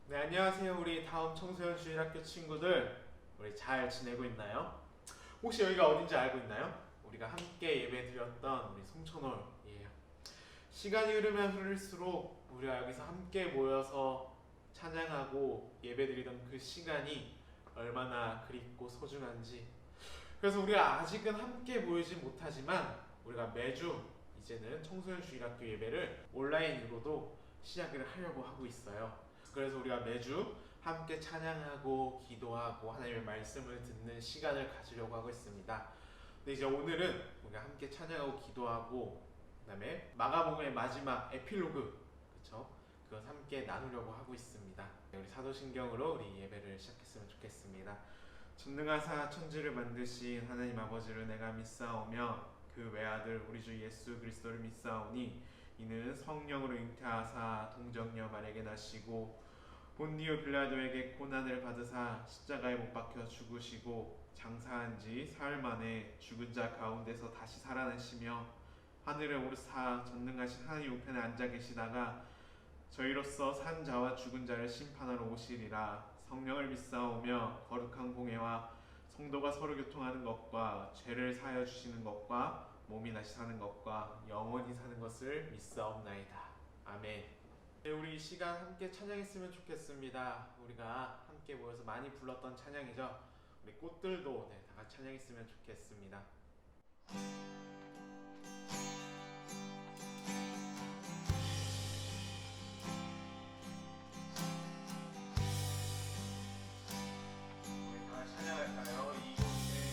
네, 안녕하세요. 우리 다음 청소년 주일학교 친구들. 우리 잘 지내고 있나요? 혹시 여기가 어딘지 알고 있나요? 우리가 함께 예배 드렸던 우리 송천홀이에요. 시간이 흐르면 흐를수록 우리가 여기서 함께 모여서 찬양하고 예배 드리던 그 시간이 얼마나 그립고 소중한지. 그래서 우리가 아직은 함께 모이지 못하지만 우리가 매주 이제는 청소년 주일학교 예배를 온라인으로도 시작을 하려고 하고 있어요. 그래서 우리가 매주 함께 찬양하고 기도하고 하나님의 말씀을 듣는 시간을 가지려고 하고 있습니다. 근데 이제 오늘은 우리가 함께 찬양하고 기도하고 그다음에 마가복음의 마지막 에필로그, 그렇죠? 그것 함께 나누려고 하고 있습니다. 우리 사도신경으로 우리 예배를 시작했으면 좋겠습니다. 전능하사 천지를 만드신 하나님 아버지를 내가 믿사오며 그 외아들 우리 주 예수 그리스도를 믿사오니 이는 성령으로 잉태하사 동정녀 마리아에게 나시고 본디오 빌라도에게 고난을 받으사 십자가에 못 박혀 죽으시고 장사한 지 사흘 만에 죽은 자 가운데서 다시 살아나시며 하늘에 오르사 전능하신 하나님 우편에 앉아 계시다가 저희로서 산 자와 죽은 자를 심판하러 오시리라. 성령을 믿사오며 거룩한 공회와 성도가 서로 교통하는 것과 죄를 사하여 주시는 것과 몸이 다시 사는 것과 영원히 사는 것을 믿사옵나이다. 아멘. 네, 우리 이 시간 함께 찬양했으면 좋겠습니다. 우리가 함께 모여서 많이 불렀던 찬양이죠. 우리 꽃들도 다 같이 찬양했으면 좋겠습니다. 우리 다 같이 찬양할까요? 이곳에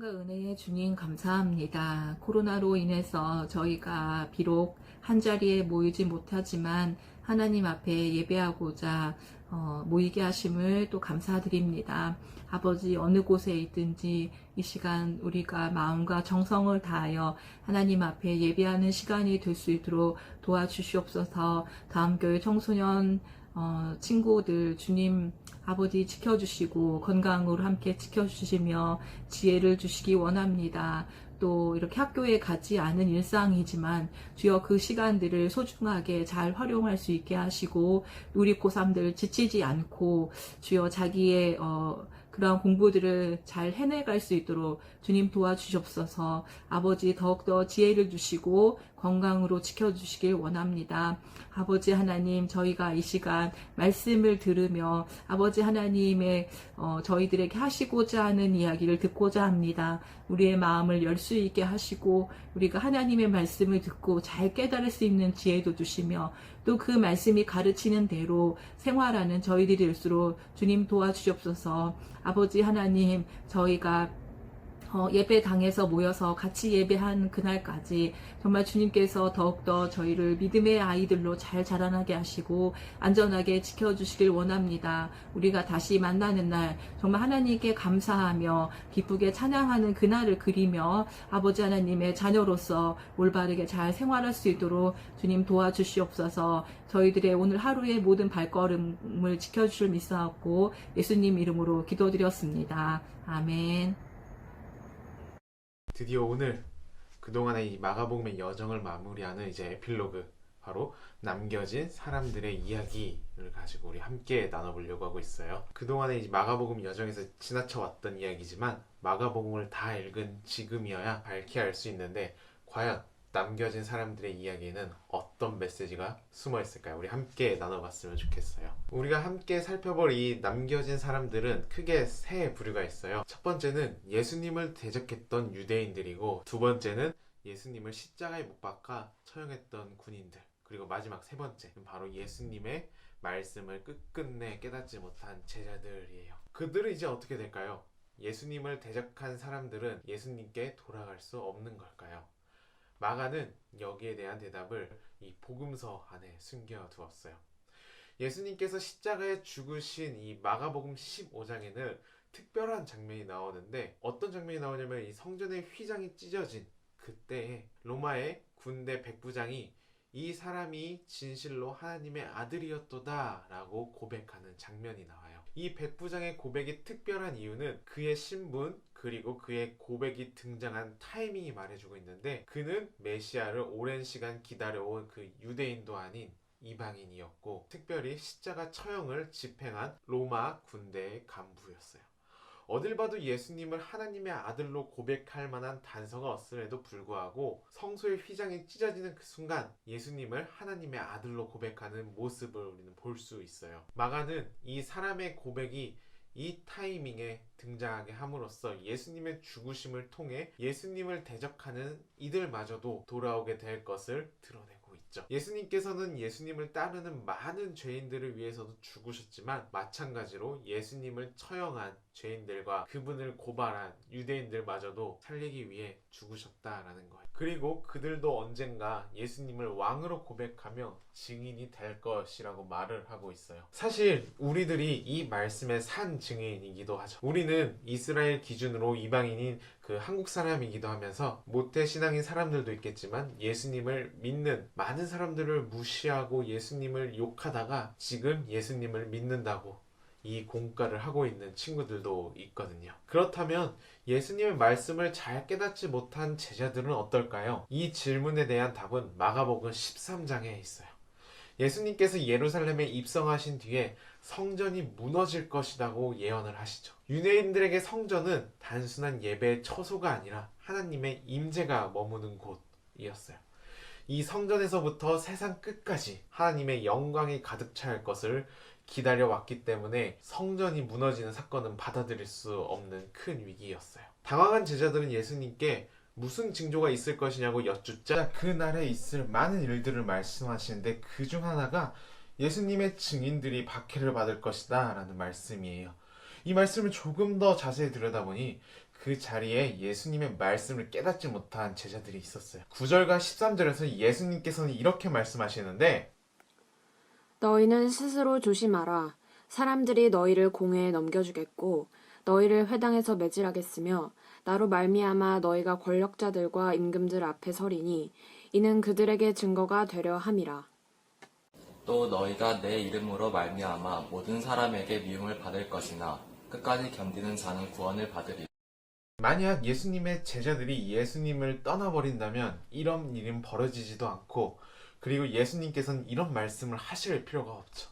사랑과 은혜의 주님 감사합니다. 코로나로 인해서 저희가 비록 한자리에 모이지 못하지만 하나님 앞에 예배하고자 모이게 하심을 또 감사드립니다. 아버지, 어느 곳에 있든지 이 시간 우리가 마음과 정성을 다하여 하나님 앞에 예배하는 시간이 될 수 있도록 도와주시옵소서. 다음 교회 청소년 친구들 주님 아버지 지켜주시고 건강으로 함께 지켜주시며 지혜를 주시기 원합니다. 또 이렇게 학교에 가지 않은 일상이지만 주여 그 시간들을 소중하게 잘 활용할 수 있게 하시고 우리 고3들 지치지 않고 주여 자기의 그러한 공부들을 잘 해내갈 수 있도록 주님 도와주시옵소서. 아버지 더욱더 지혜를 주시고 건강으로 지켜주시길 원합니다. 아버지 하나님, 저희가 이 시간 말씀을 들으며 아버지 하나님의 저희들에게 하시고자 하는 이야기를 듣고자 합니다. 우리의 마음을 열 수 있게 하시고 우리가 하나님의 말씀을 듣고 잘 깨달을 수 있는 지혜도 주시며 또 그 말씀이 가르치는 대로 생활하는 저희들이 될수록 주님 도와주시옵소서. 아버지 하나님, 저희가 예배당에서 모여서 같이 예배한 그날까지 정말 주님께서 더욱더 저희를 믿음의 아이들로 잘 자라나게 하시고 안전하게 지켜주시길 원합니다. 우리가 다시 만나는 날 정말 하나님께 감사하며 기쁘게 찬양하는 그날을 그리며 아버지 하나님의 자녀로서 올바르게 잘 생활할 수 있도록 주님 도와주시옵소서. 저희들의 오늘 하루의 모든 발걸음을 지켜주실 믿사옵고 예수님 이름으로 기도드렸습니다. 아멘. 드디어 오늘 그동안의 이 마가복음의 여정을 마무리하는 이제 에필로그, 바로 남겨진 사람들의 이야기를 가지고 우리 함께 나눠보려고 하고 있어요. 그동안의 이 마가복음 여정에서 지나쳐왔던 이야기지만 마가복음을 다 읽은 지금이어야 밝히 알 수 있는데 과연 남겨진 사람들의 이야기에는 어떤 메시지가 숨어 있을까요? 우리 함께 나눠봤으면 좋겠어요. 우리가 함께 살펴볼 이 남겨진 사람들은 크게 세 부류가 있어요. 첫 번째는 예수님을 대적했던 유대인들이고, 두 번째는 예수님을 십자가에 못 박아 처형했던 군인들, 그리고 마지막 세 번째는 바로 예수님의 말씀을 끝끝내 깨닫지 못한 제자들이에요. 그들은 이제 어떻게 될까요? 예수님을 대적한 사람들은 예수님께 돌아갈 수 없는 걸까요? 마가는 여기에 대한 대답을 이 복음서 안에 숨겨두었어요. 예수님께서 십자가에 죽으신 이 마가복음 15장에는 특별한 장면이 나오는데, 어떤 장면이 나오냐면 이 성전의 휘장이 찢어진 그때에 로마의 군대 백부장이 이 사람이 진실로 하나님의 아들이었도다 라고 고백하는 장면이 나와요. 이 백부장의 고백이 특별한 이유는 그의 신분 그리고 그의 고백이 등장한 타이밍이 말해주고 있는데, 그는 메시아를 오랜 시간 기다려온 그 유대인도 아닌 이방인이었고 특별히 십자가 처형을 집행한 로마 군대의 간부였어요. 어딜 봐도 예수님을 하나님의 아들로 고백할 만한 단서가 없음에도 불구하고 성소의 휘장이 찢어지는 그 순간 예수님을 하나님의 아들로 고백하는 모습을 우리는 볼 수 있어요. 마가는 이 사람의 고백이 이 타이밍에 등장하게 함으로써 예수님의 죽으심을 통해 예수님을 대적하는 이들마저도 돌아오게 될 것을 드러내고 있죠. 예수님께서는 예수님을 따르는 많은 죄인들을 위해서도 죽으셨지만 마찬가지로 예수님을 처형한 죄인들과 그분을 고발한 유대인들마저도 살리기 위해 죽으셨다라는 거예요. 그리고 그들도 언젠가 예수님을 왕으로 고백하며 증인이 될 것이라고 말을 하고 있어요. 사실 우리들이 이 말씀의 산 증인이기도 하죠. 우리는 이스라엘 기준으로 이방인인 그 한국 사람이기도 하면서 모태신앙인 사람들도 있겠지만 예수님을 믿는 많은 사람들을 무시하고 예수님을 욕하다가 지금 예수님을 믿는다고 이 공가를 하고 있는 친구들도 있거든요. 그렇다면 예수님의 말씀을 잘 깨닫지 못한 제자들은 어떨까요? 이 질문에 대한 답은 마가복음 13장에 있어요. 예수님께서 예루살렘에 입성하신 뒤에 성전이 무너질 것이라고 예언을 하시죠. 유대인들에게 성전은 단순한 예배의 처소가 아니라 하나님의 임재가 머무는 곳이었어요. 이 성전에서부터 세상 끝까지 하나님의 영광이 가득 찰 것을 기다려왔기 때문에 성전이 무너지는 사건은 받아들일 수 없는 큰 위기였어요. 당황한 제자들은 예수님께 무슨 징조가 있을 것이냐고 여쭙자 그날에 있을 많은 일들을 말씀하시는데 그 중 하나가 예수님의 증인들이 박해를 받을 것이다 라는 말씀이에요. 이 말씀을 조금 더 자세히 들여다보니 그 자리에 예수님의 말씀을 깨닫지 못한 제자들이 있었어요. 9절과 13절에서 예수님께서는 이렇게 말씀하시는데 너희는 스스로 조심하라. 사람들이 너희를 공회에 넘겨주겠고 너희를 회당에서 매질하겠으며 나로 말미암아 너희가 권력자들과 임금들 앞에 서리니 이는 그들에게 증거가 되려 함이라. 또 너희가 내 이름으로 말미암아 모든 사람에게 미움을 받을 것이나 끝까지 견디는 자는 구원을 받으리라. 만약 예수님의 제자들이 예수님을 떠나버린다면 이런 일은 벌어지지도 않고 그리고 예수님께서는 이런 말씀을 하실 필요가 없죠.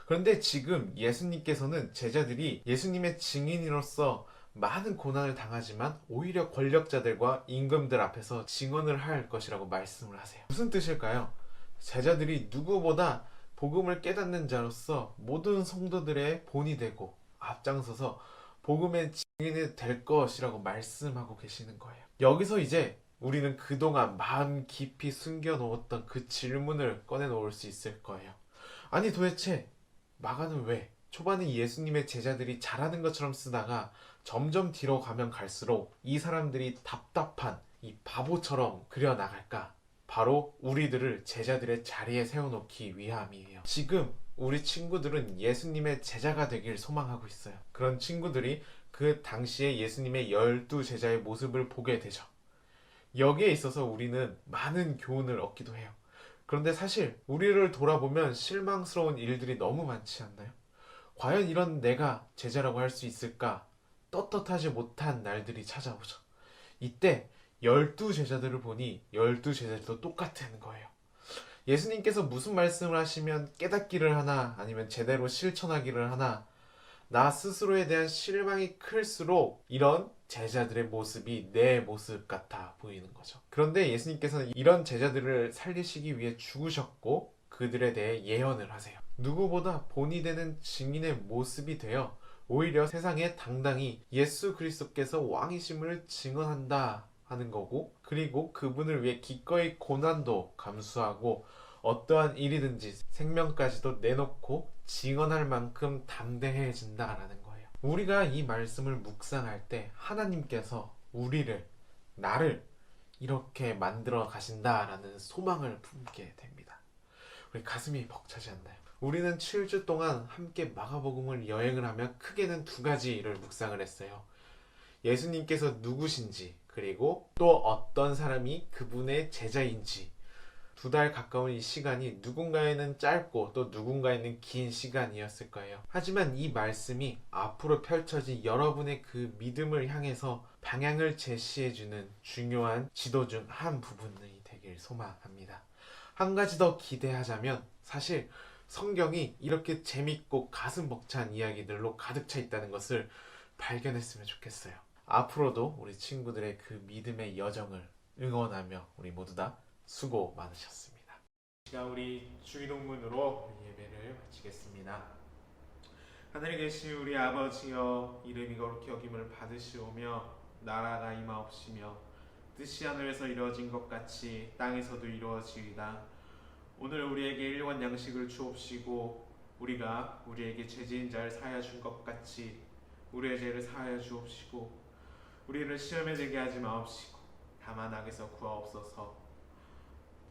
그런데 지금 예수님께서는 제자들이 예수님의 증인으로서 많은 고난을 당하지만 오히려 권력자들과 임금들 앞에서 증언을 할 것이라고 말씀을 하세요. 무슨 뜻일까요? 제자들이 누구보다 복음을 깨닫는 자로서 모든 성도들의 본이 되고 앞장서서 복음의 증인이 될 것이라고 말씀하고 계시는 거예요. 여기서 이제 우리는 그동안 마음 깊이 숨겨놓았던 그 질문을 꺼내놓을 수 있을 거예요. 아니 도대체 마가는 왜 초반에 예수님의 제자들이 잘하는 것처럼 쓰다가 점점 뒤로 가면 갈수록 이 사람들이 답답한 이 바보처럼 그려나갈까? 바로 우리들을 제자들의 자리에 세워놓기 위함이에요. 지금 우리 친구들은 예수님의 제자가 되길 소망하고 있어요. 그런 친구들이 그 당시에 예수님의 12 제자의 모습을 보게 되죠. 여기에 있어서 우리는 많은 교훈을 얻기도 해요. 그런데 사실 우리를 돌아보면 실망스러운 일들이 너무 많지 않나요? 과연 이런 내가 제자라고 할 수 있을까? 떳떳하지 못한 날들이 찾아오죠. 이때 12 제자들을 보니 12 제자들도 똑같은 거예요. 예수님께서 무슨 말씀을 하시면 깨닫기를 하나 아니면 제대로 실천하기를 하나 나 스스로에 대한 실망이 클수록 이런 제자들의 모습이 내 모습 같아 보이는 거죠. 그런데 예수님께서는 이런 제자들을 살리시기 위해 죽으셨고 그들에 대해 예언을 하세요. 누구보다 본이 되는 증인의 모습이 되어 오히려 세상에 당당히 예수 그리스도께서 왕이심을 증언한다 하는 거고 그리고 그분을 위해 기꺼이 고난도 감수하고 어떠한 일이든지 생명까지도 내놓고 증언할 만큼 담대해진다라는 거예요. 우리가 이 말씀을 묵상할 때 하나님께서 우리를 나를 이렇게 만들어 가신다라는 소망을 품게 됩니다. 우리 가슴이 벅차지 않나요? 우리는 7주 동안 함께 마가복음을 여행을 하며 크게는 두 가지를 묵상을 했어요. 예수님께서 누구신지 그리고 또 어떤 사람이 그분의 제자인지 2달 가까운 이 시간이 누군가에는 짧고 또 누군가에는 긴 시간이었을 거예요. 하지만 이 말씀이 앞으로 펼쳐진 여러분의 그 믿음을 향해서 방향을 제시해주는 중요한 지도 중 한 부분이 되길 소망합니다. 한 가지 더 기대하자면 사실 성경이 이렇게 재밌고 가슴 벅찬 이야기들로 가득 차 있다는 것을 발견했으면 좋겠어요. 앞으로도 우리 친구들의 그 믿음의 여정을 응원하며 우리 모두 다 수고 많으셨습니다. 시간 우리 주기도문으로 예배를 마치겠습니다. 하늘에 계신 우리 아버지여 이름이 거룩히 여김을 받으시오며 나라가 임하옵시며 뜻이 하늘에서 이루어진 것 같이 땅에서도 이루어지이다. 오늘 우리에게 일용할 양식을 주옵시고 우리가 우리에게 죄지은 자를 사하여 준 것 같이 우리의 죄를 사하여 주옵시고 우리를 시험에 들게 하지 마옵시고 다만 악에서 구하옵소서.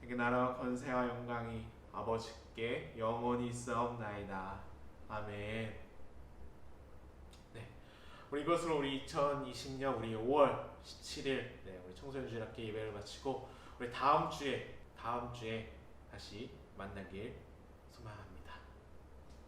그 나라와 권세와 영광이 아버지께 영원히 있사옵나이다. 아멘. 네, 우리 이것으로 우리 2020년 우리 5월 17일 우리 청소년 주일학교 예배를 마치고 우리 다음 주에 다시 만나길 소망합니다.